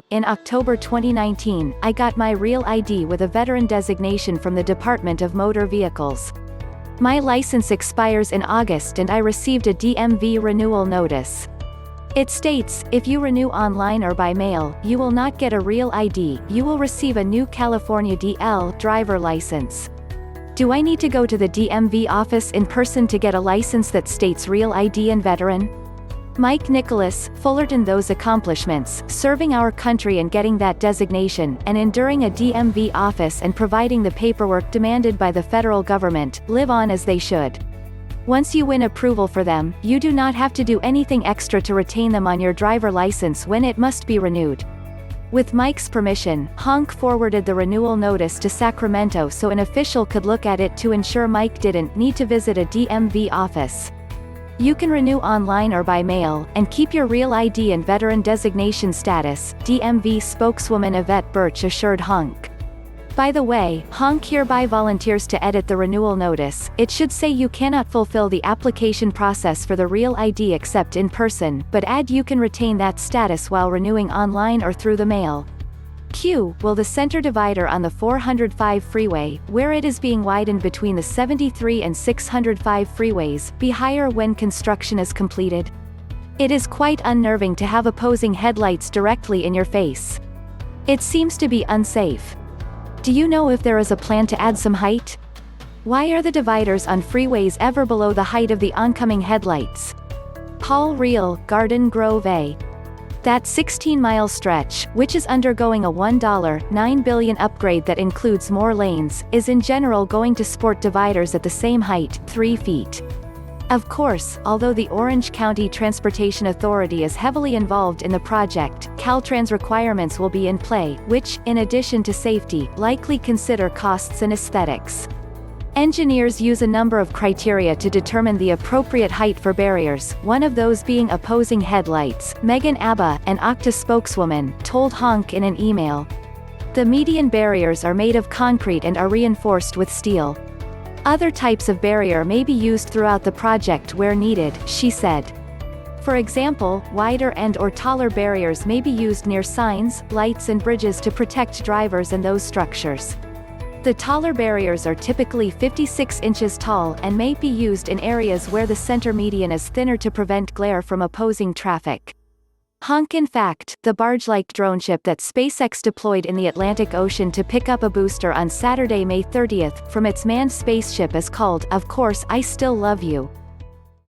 In October 2019, I got my real ID with a veteran designation from the Department of Motor Vehicles. My license expires in August and I received a DMV renewal notice. It states, if you renew online or by mail, you will not get a real ID, you will receive a new California DL driver license. Do I need to go to the DMV office in person to get a license that states real ID and veteran? Mike Nicholas, Fullerton. Those accomplishments, serving our country and getting that designation, and enduring a DMV office and providing the paperwork demanded by the federal government, live on as they should. Once you win approval for them, you do not have to do anything extra to retain them on your driver license when it must be renewed. With Mike's permission, Honk forwarded the renewal notice to Sacramento so an official could look at it to ensure Mike didn't need to visit a DMV office. You can renew online or by mail, and keep your real ID and veteran designation status, DMV spokeswoman Yvette Birch assured Honk. By the way, Honk hereby volunteers to edit the renewal notice. It should say you cannot fulfill the application process for the real ID except in person, but add you can retain that status while renewing online or through the mail. Will the center divider on the 405 freeway, where it is being widened between the 73 and 605 freeways, be higher when construction is completed? It is quite unnerving to have opposing headlights directly in your face. It seems to be unsafe. Do you know if there is a plan to add some height? Why are the dividers on freeways ever below the height of the oncoming headlights? Paul Real, Garden Grove A. That 16-mile stretch, which is undergoing a $1.9 billion upgrade that includes more lanes, is in general going to sport dividers at the same height, 3 feet. Of course, although the Orange County Transportation Authority is heavily involved in the project, Caltrans requirements will be in play, which, in addition to safety, likely consider costs and aesthetics. Engineers use a number of criteria to determine the appropriate height for barriers, one of those being opposing headlights, Megan Abba, an Okta spokeswoman, told Honk in an email. The median barriers are made of concrete and are reinforced with steel. Other types of barrier may be used throughout the project where needed, she said. For example, wider and or taller barriers may be used near signs, lights and bridges to protect drivers and those structures. The taller barriers are typically 56 inches tall and may be used in areas where the center median is thinner to prevent glare from opposing traffic. Honk. In fact, the barge-like drone ship that SpaceX deployed in the Atlantic Ocean to pick up a booster on Saturday, May 30th, from its manned spaceship is called, of course, I Still Love You.